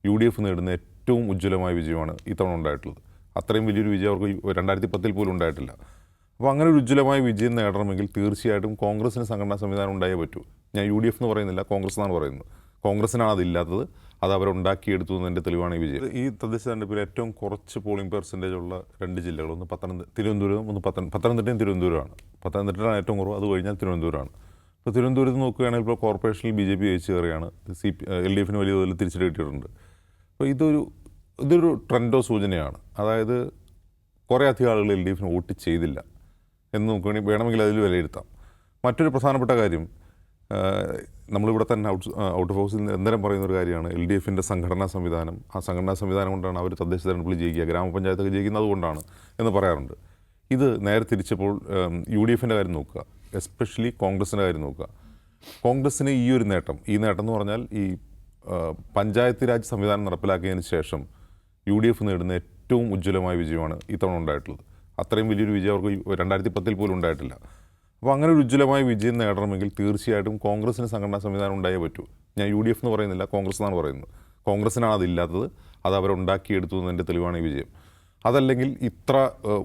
UDF നേടുന്ന ഏറ്റവും ഉജ്ജ്വലമായ വിജയമാണ് ഇത്തവണ ഉണ്ടായിട്ടുള്ളത്. അത്രയും വലിയൊരു വിജയം അവർക്ക് 2010 പോലും ഉണ്ടായിട്ടില്ല. അപ്പോൾ അങ്ങനെ ഒരു ഉജ്ജ്വലമായ വിജയം നേടണമെങ്കിൽ തീർച്ചയായിട്ടും കോൺഗ്രസിന് സംഘടനാ സംവിധാനം ഉണ്ടായേ പറ്റൂ. ഞാൻ UDF എന്ന് പറയുന്നില്ല, കോൺഗ്രസ് എന്നാണ് പറയുന്നത്. കോൺഗ്രസിനാണ് അതില്ലാത്തത്, അത് അവരുണ്ടാക്കിയെടുത്തു എന്നതിൻ്റെ തെളിവാണ് ഈ വിജയം. ഈ തദ്ദേശ തെരഞ്ഞെടുപ്പിൽ ഏറ്റവും കുറച്ച് പോളിംഗ് പെർസെൻറ്റേജ് ഉള്ള രണ്ട് ജില്ലകൾ, ഒന്ന് തിരുവനന്തപുരം, ഒന്ന് പത്തനംതിട്ടയും തിരുവനന്തപുരമാണ്. പത്തനംതിട്ടയാണ് ഏറ്റവും കുറവ്, അത് കഴിഞ്ഞാൽ തിരുവനന്തപുരമാണ്. ഇപ്പോൾ തിരുവനന്തപുരത്ത് നോക്കുകയാണെങ്കിൽ ഇപ്പോൾ കോർപ്പറേഷനിൽ BJP ജയിച്ചു കയറിയാണ്, LDF വലിയ തോതിൽ തിരിച്ചടി കിട്ടിയിട്ടുണ്ട്. അപ്പോൾ ഇതൊരു ട്രെൻഡോ സൂചനയാണ്. അതായത് കുറേ അധികം ആളുകൾ LDF വോട്ട് ചെയ്തില്ല എന്ന് നോക്കുകയാണെങ്കിൽ വേണമെങ്കിൽ അതിൽ വിലയിരുത്താം. മറ്റൊരു പ്രധാനപ്പെട്ട കാര്യം, നമ്മളിവിടെ തന്നെ ഔട്ട് ഓഫ് ഹൗസിൽ നിരന്തരം പറയുന്നൊരു കാര്യമാണ് LDF സംഘടനാ സംവിധാനം. ആ സംഘടനാ സംവിധാനം കൊണ്ടാണ് അവർ തദ്ദേശ തെരഞ്ഞെടുപ്പിൽ ജയിക്കുക, ഗ്രാമപഞ്ചായത്തൊക്കെ ജയിക്കുന്നത് കൊണ്ടാണ് എന്ന് പറയാറുണ്ട്. ഇത് നേരെ തിരിച്ചപ്പോൾ UDF കാര്യം നോക്കുക, എസ്പെഷ്യലി കോൺഗ്രസിൻ്റെ കാര്യം നോക്കുക. കോൺഗ്രസ്സിന് ഈ നേട്ടം എന്ന് പറഞ്ഞാൽ ഈ പഞ്ചായത്ത് രാജ് സംവിധാനം നടപ്പിലാക്കിയതിന് ശേഷം UDF നേടുന്ന ഏറ്റവും ഉജ്ജ്വലമായ വിജയമാണ് ഇത്തവണ ഉണ്ടായിട്ടുള്ളത്. അത്രയും വലിയൊരു വിജയം അവർക്ക് 2010 പോലും ഉണ്ടായിട്ടില്ല. അപ്പോൾ അങ്ങനെ ഒരു ഉജ്ജ്വലമായ വിജയം നേടണമെങ്കിൽ തീർച്ചയായിട്ടും കോൺഗ്രസിന് സംഘടനാ സംവിധാനം ഉണ്ടായേ പറ്റൂ. ഞാൻ UDF എന്ന് പറയുന്നില്ല, കോൺഗ്രസ് എന്നാണ് പറയുന്നത്. കോൺഗ്രസിനാണ് അതില്ലാത്തത്, അത് അവരുണ്ടാക്കിയെടുത്തു എന്നതിൻ്റെ തെളിവാണ് ഈ വിജയം. അതല്ലെങ്കിൽ ഇത്ര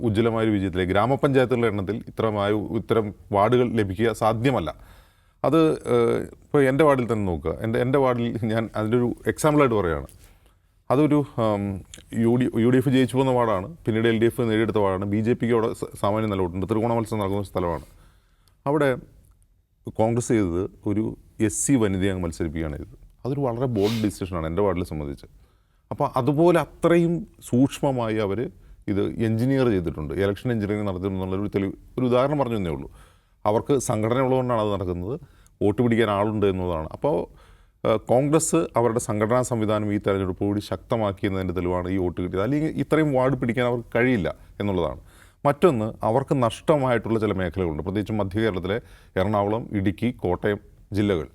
ഉജ്ജ്വലമായൊരു വിജയത്തിലേക്ക് ഗ്രാമപഞ്ചായത്തുകളുടെ എണ്ണത്തിൽ ഇത്തരം വാർഡുകൾ ലഭിക്കുക സാധ്യമല്ല. അത് ഇപ്പോൾ എൻ്റെ വാർഡിൽ തന്നെ നോക്കുക. എൻ്റെ വാർഡിൽ ഞാൻ അതിൻ്റെ ഒരു എക്സാമ്പിളായിട്ട് പറയുകയാണ്. അതൊരു UDF ജയിച്ചു പോകുന്ന വാർഡാണ്, പിന്നീട് LDF നേടിയെടുത്ത വാർഡാണ്. BJPക്ക് അവിടെ സാമാന്യം നല്ല വോട്ടുണ്ട്. ത്രികോണ മത്സരം നടക്കുന്ന സ്ഥലമാണ്. അവിടെ കോൺഗ്രസ് ചെയ്തത് ഒരു SC വനിതയെ അങ്ങ് മത്സരിപ്പിക്കുകയാണ് ചെയ്തത്. അതൊരു വളരെ ബോൾഡ് ഡിസിഷനാണ് എൻ്റെ വാർഡിൽ സംബന്ധിച്ച്. അപ്പോൾ അതുപോലെ അത്രയും സൂക്ഷ്മമായി അവർ ഇത് എഞ്ചിനീയർ ചെയ്തിട്ടുണ്ട്, ഇലക്ഷൻ എഞ്ചിനീയറിംഗ് നടത്തുന്നുള്ളൊരു ഒരു ഉദാഹരണം പറഞ്ഞു തന്നേ ഉള്ളൂ. അവർക്ക് സംഘടന ഉള്ളതുകൊണ്ടാണ് അത് നടക്കുന്നത്, വോട്ട് പിടിക്കാൻ ആളുണ്ട് എന്നതാണ്. അപ്പോൾ കോൺഗ്രസ് അവരുടെ സംഘടനാ സംവിധാനം ഈ തെരഞ്ഞെടുപ്പ് കൂടി ശക്തമാക്കിയെന്നതിൻ്റെ തെളിവാണ് ഈ വോട്ട് കിട്ടിയത്. അല്ലെങ്കിൽ ഇത്രയും വാർഡ് പിടിക്കാൻ അവർക്ക് കഴിയില്ല എന്നുള്ളതാണ്. മറ്റൊന്ന്, അവർക്ക് നഷ്ടമായിട്ടുള്ള ചില മേഖലകളുണ്ട്, പ്രത്യേകിച്ചും മധ്യ കേരളത്തിലെ എറണാകുളം, ഇടുക്കി, കോട്ടയം ജില്ലകൾ.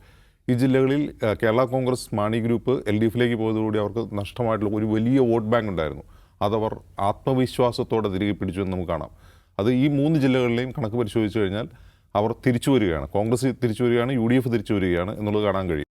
ഈ ജില്ലകളിൽ കേരള കോൺഗ്രസ് മാണി ഗ്രൂപ്പ് LDF പോയതോടുകൂടി അവർക്ക് നഷ്ടമായിട്ടുള്ള ഒരു വലിയ വോട്ട് ബാങ്ക് ഉണ്ടായിരുന്നു. അതവർ ആത്മവിശ്വാസത്തോടെ തിരികെ പിടിച്ചു എന്ന് നമുക്ക് കാണാം. അത് ഈ 3 ജില്ലകളിലെയും കണക്ക് പരിശോധിച്ച് കഴിഞ്ഞാൽ അവർ തിരിച്ചു വരികയാണ്, കോൺഗ്രസ് തിരിച്ചു വരികയാണ്, UDF തിരിച്ചു വരികയാണ് എന്നുള്ളത് കാണാൻ കഴിയും.